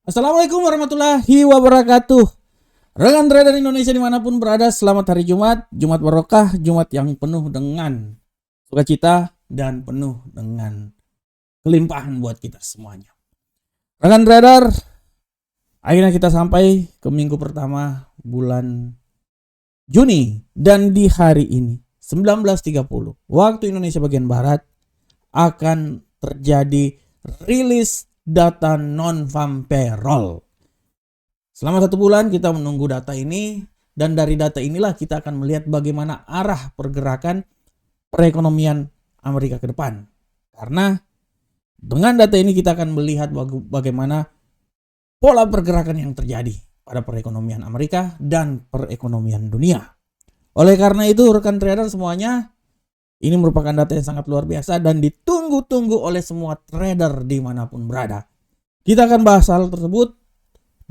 Assalamualaikum warahmatullahi wabarakatuh. Rekan trader Indonesia dimanapun berada, selamat hari Jumat. Jumat barokah, Jumat yang penuh dengan sukacita dan penuh dengan kelimpahan buat kita semuanya. Rekan trader, akhirnya kita sampai ke minggu pertama bulan Juni. Dan di hari ini 19.30 waktu Indonesia bagian Barat akan terjadi rilis data non-farm payroll. Selama 1 bulan kita menunggu data ini, dan dari data inilah kita akan melihat bagaimana arah pergerakan perekonomian Amerika ke depan. Karena dengan data ini kita akan melihat bagaimana pola pergerakan yang terjadi pada perekonomian Amerika dan perekonomian dunia. Oleh karena itu rekan trader semuanya, ini merupakan data yang sangat luar biasa dan ditunggu-tunggu oleh semua trader dimanapun berada. Kita akan bahas hal tersebut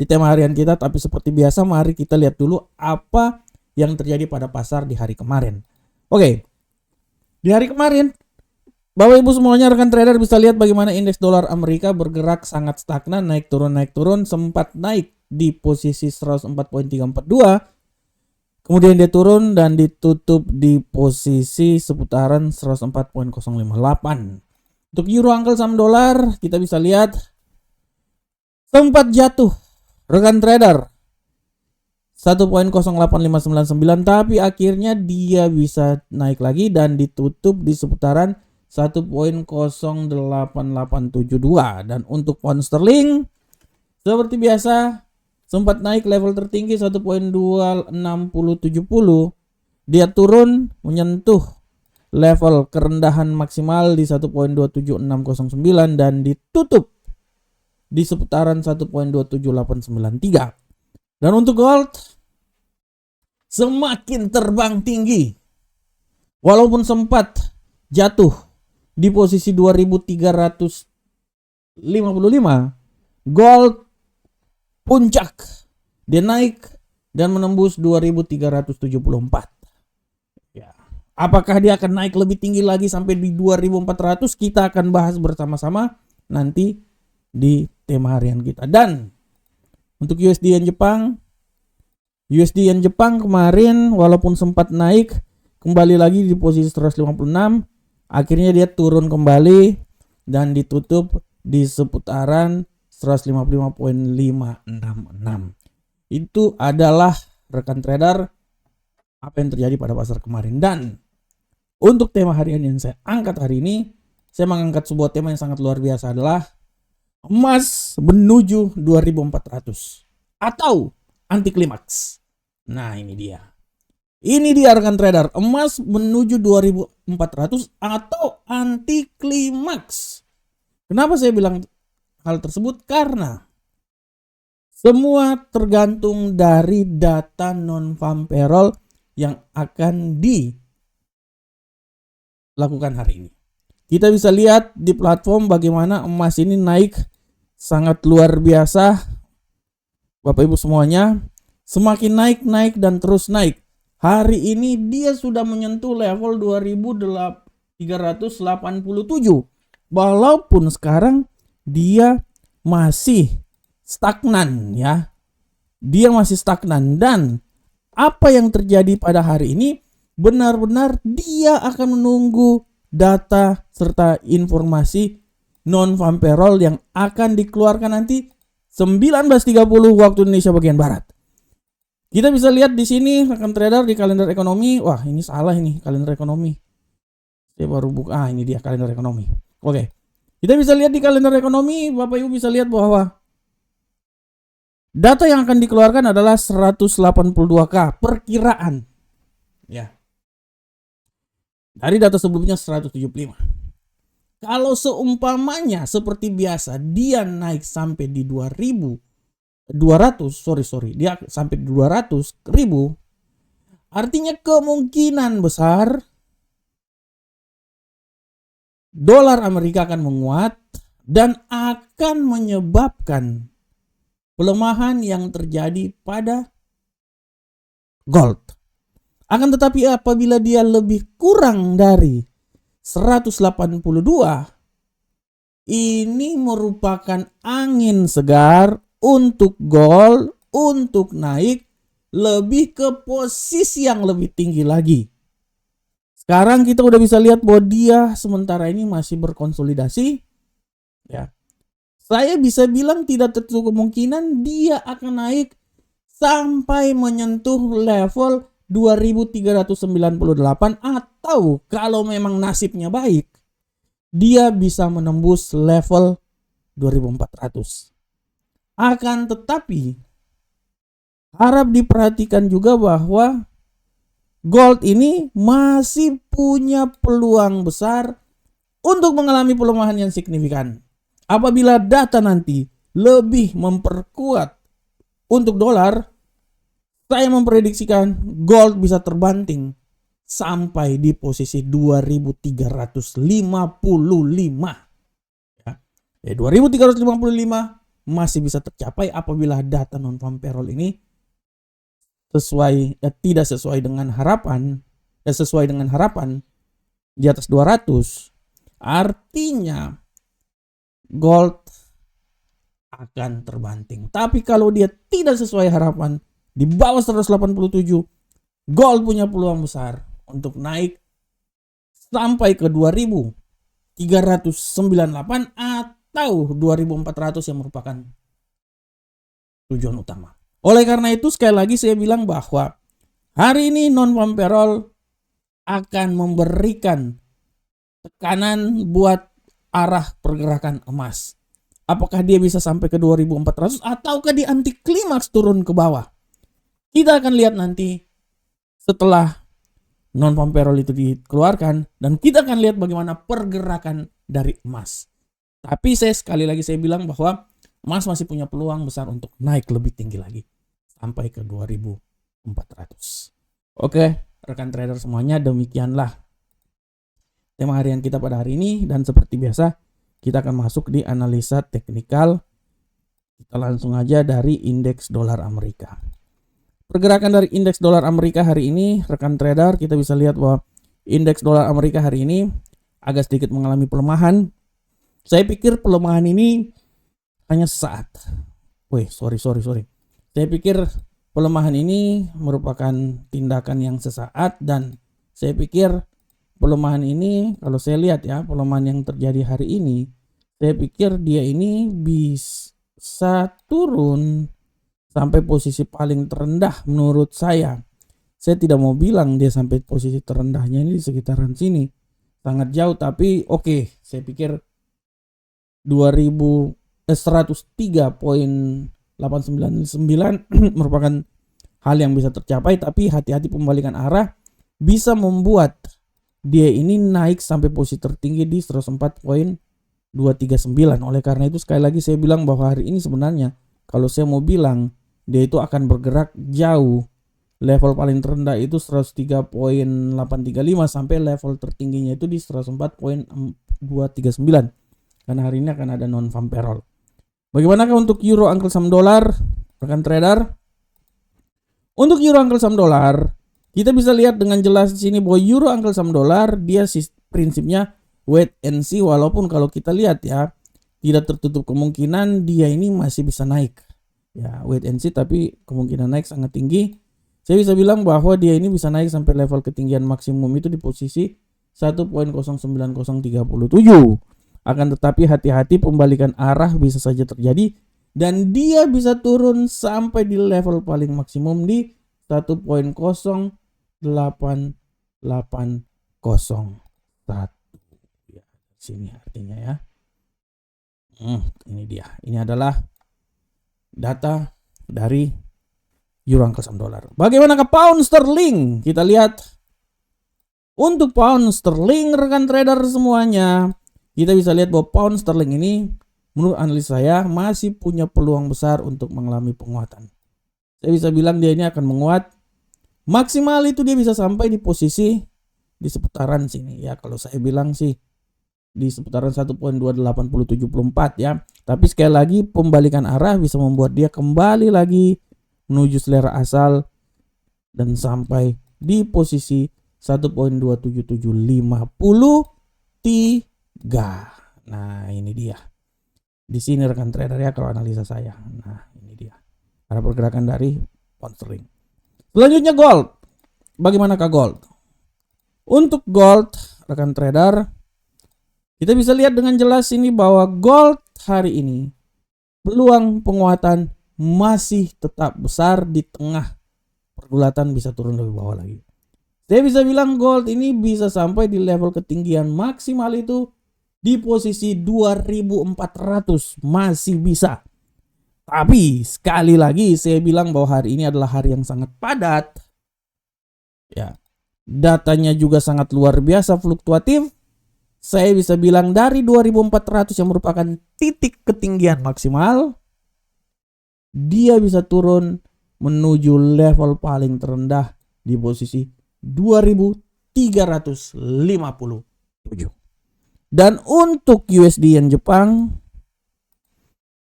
di tema harian kita, tapi seperti biasa mari kita lihat dulu apa yang terjadi pada pasar di hari kemarin. Oke, di hari kemarin Bapak Ibu semuanya rekan trader bisa lihat bagaimana indeks dolar Amerika bergerak sangat stagnan, naik turun, sempat naik di posisi 104.342. Kemudian dia turun dan ditutup di posisi seputaran 104.058. Untuk euro angkel saham dolar kita bisa lihat sempat jatuh rekan trader 1.08599, tapi akhirnya dia bisa naik lagi dan ditutup di seputaran 1.08872. Dan untuk pound sterling seperti biasa sempat naik level tertinggi 1.26070. Dia turun menyentuh level kerendahan maksimal di 1.27609 dan ditutup di seputaran 1.27893. Dan untuk gold semakin terbang tinggi. Walaupun sempat jatuh di posisi 2355, gold puncak, dia naik dan menembus 2374. Ya. Apakah dia akan naik lebih tinggi lagi sampai di 2400? Kita akan bahas bersama-sama nanti di tema harian kita. Dan untuk USD Yen Jepang kemarin walaupun sempat naik, kembali lagi di posisi 156, akhirnya dia turun kembali dan ditutup di seputaran 155.566. Itu adalah rekan trader apa yang terjadi pada pasar kemarin. Dan untuk tema harian yang saya angkat hari ini, saya mengangkat sebuah tema yang sangat luar biasa, adalah emas menuju 2400 atau anti klimaks. Nah, ini dia. Ini dia rekan trader, emas menuju 2400 atau anti klimaks. Kenapa saya bilang hal tersebut? Karena semua tergantung dari data non-farm payroll yang akan dilakukan hari ini. Kita bisa lihat di platform bagaimana emas ini naik sangat luar biasa. Bapak Ibu semuanya, semakin naik dan terus naik. Hari ini dia sudah menyentuh level 2387. Walaupun sekarang dia masih stagnan ya. Dia masih stagnan, dan apa yang terjadi pada hari ini benar-benar dia akan menunggu data serta informasi non-farm payroll yang akan dikeluarkan nanti 19.30 waktu Indonesia bagian Barat. Kita bisa lihat di sini rekan trader di kalender ekonomi. Wah, ini salah ini kalender ekonomi. Saya baru buka. Ini dia kalender ekonomi. Oke. Kita bisa lihat di kalender ekonomi, Bapak Ibu bisa lihat bahwa data yang akan dikeluarkan adalah 182K perkiraan. Ya. Dari data sebelumnya 175. Kalau seumpamanya seperti biasa dia naik sampai di 200, dia sampai di 200.000, artinya kemungkinan besar dolar Amerika akan menguat dan akan menyebabkan pelemahan yang terjadi pada gold. Akan tetapi apabila dia lebih kurang dari 182, ini merupakan angin segar untuk gold untuk naik lebih ke posisi yang lebih tinggi lagi. Sekarang kita udah bisa lihat bahwa dia sementara ini masih berkonsolidasi. Ya. Saya bisa bilang tidak tertutup kemungkinan dia akan naik sampai menyentuh level 2398 atau kalau memang nasibnya baik dia bisa menembus level 2400. Akan tetapi harap diperhatikan juga bahwa gold ini masih punya peluang besar untuk mengalami pelemahan yang signifikan. Apabila data nanti lebih memperkuat untuk dolar, saya memprediksikan gold bisa terbanting sampai di posisi 2355. Ya, 2355 masih bisa tercapai apabila data non-farm payroll ini tidak sesuai dengan harapan, di atas 200. Artinya gold akan terbanting. Tapi kalau dia tidak sesuai harapan di bawah 187, gold punya peluang besar untuk naik sampai ke 2398 atau 2400 yang merupakan tujuan utama. Oleh karena itu sekali lagi saya bilang bahwa hari ini non-farm payroll akan memberikan tekanan buat arah pergerakan emas. Apakah dia bisa sampai ke 2400 ataukah di anti klimaks turun ke bawah? Kita akan lihat nanti setelah non-farm payroll itu dikeluarkan dan kita akan lihat bagaimana pergerakan dari emas. Tapi sekali lagi saya bilang bahwa emas masih punya peluang besar untuk naik lebih tinggi lagi sampai ke 2400. Oke, rekan trader semuanya, demikianlah tema harian kita pada hari ini dan seperti biasa kita akan masuk di analisa teknikal. Kita langsung aja dari indeks dolar Amerika. Pergerakan dari indeks dolar Amerika hari ini, rekan trader, kita bisa lihat bahwa indeks dolar Amerika hari ini agak sedikit mengalami pelemahan. Saya pikir pelemahan ini hanya sesaat. Sorry. Saya pikir pelemahan ini merupakan tindakan yang sesaat dan saya pikir pelemahan ini, kalau saya lihat ya, pelemahan yang terjadi hari ini, saya pikir dia ini bisa turun sampai posisi paling terendah menurut saya. Saya tidak mau bilang dia sampai posisi terendahnya ini di sekitaran sini. Sangat jauh, tapi oke, saya pikir 103.899 merupakan hal yang bisa tercapai, tapi hati-hati pembalikan arah bisa membuat dia ini naik sampai posisi tertinggi di 104.239. Oleh karena itu sekali lagi saya bilang bahwa hari ini sebenarnya kalau saya mau bilang dia itu akan bergerak jauh. Level paling terendah itu 103.835 sampai level tertingginya itu di 104.239. Karena hari ini akan ada non-farm payroll. Bagaimanakah untuk euro angkel saham dolar, rekan trader? Untuk euro angkel saham dolar, kita bisa lihat dengan jelas di sini bahwa euro angkel saham dolar dia prinsipnya wait and see, walaupun kalau kita lihat ya tidak tertutup kemungkinan dia ini masih bisa naik. Ya, wait and see tapi kemungkinan naik sangat tinggi. Saya bisa bilang bahwa dia ini bisa naik sampai level ketinggian maksimum itu di posisi 1.09037. Akan tetapi hati-hati pembalikan arah bisa saja terjadi dan dia bisa turun sampai di level paling maksimum di 1.08801. Ya, sini artinya ya. Ini dia. Ini adalah data dari euro angkel saham dolar. Bagaimanakah pound sterling? Kita lihat untuk pound sterling, rekan trader semuanya. Kita bisa lihat bahwa pound sterling ini menurut analis saya masih punya peluang besar untuk mengalami penguatan. Saya bisa bilang dia ini akan menguat. Maksimal itu dia bisa sampai di posisi di seputaran sini ya. Kalau saya bilang sih di seputaran 1.28074 ya. Tapi sekali lagi pembalikan arah bisa membuat dia kembali lagi menuju selera asal dan sampai di posisi 1.27753. Nah, ini dia. Di sini rekan trader ya kalau analisa saya. Nah, Arah pergerakan dari pound sterling. Selanjutnya gold. Bagaimanakah gold? Untuk gold, rekan trader, kita bisa lihat dengan jelas ini bahwa gold hari ini peluang penguatan masih tetap besar di tengah pergulatan bisa turun lebih bawah lagi. Saya bisa bilang gold ini bisa sampai di level ketinggian maksimal itu di posisi 2400 masih bisa. Tapi sekali lagi saya bilang bahwa hari ini adalah hari yang sangat padat. Ya. Datanya juga sangat luar biasa fluktuatif. Saya bisa bilang dari 2400 yang merupakan titik ketinggian maksimal, dia bisa turun menuju level paling terendah di posisi 2357. Dan untuk USD Yen Jepang,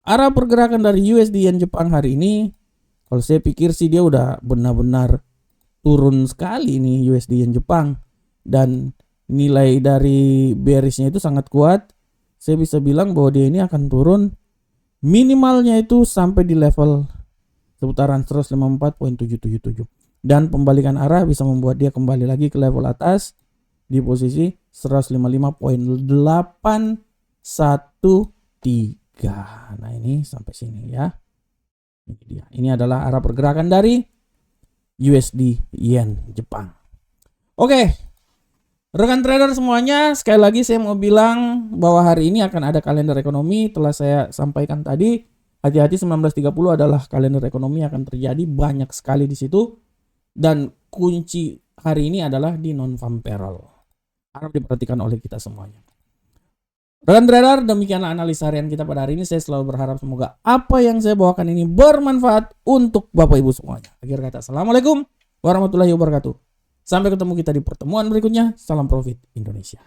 arah pergerakan dari USD Yen Jepang hari ini, kalau saya pikir sih dia udah benar-benar turun sekali nih USD Yen Jepang. Dan nilai dari bearishnya itu sangat kuat. Saya bisa bilang bahwa dia ini akan turun minimalnya itu sampai di level seputaran 154.777. Dan pembalikan arah bisa membuat dia kembali lagi ke level atas di posisi 155.813. Nah ini sampai sini ya. Ini dia. Ini adalah arah pergerakan dari USD Yen Jepang. Oke. Rekan trader semuanya, sekali lagi saya mau bilang bahwa hari ini akan ada kalender ekonomi. Telah saya sampaikan tadi, hati-hati 1930 adalah kalender ekonomi yang akan terjadi, banyak sekali di situ. Dan kunci hari ini adalah di non-farm payroll. Harap diperhatikan oleh kita semuanya. Rekan trader, demikianlah analisa harian kita pada hari ini. Saya selalu berharap semoga apa yang saya bawakan ini bermanfaat untuk Bapak Ibu semuanya. Akhir kata, Assalamualaikum warahmatullahi wabarakatuh. Sampai ketemu kita di pertemuan berikutnya. Salam profit Indonesia.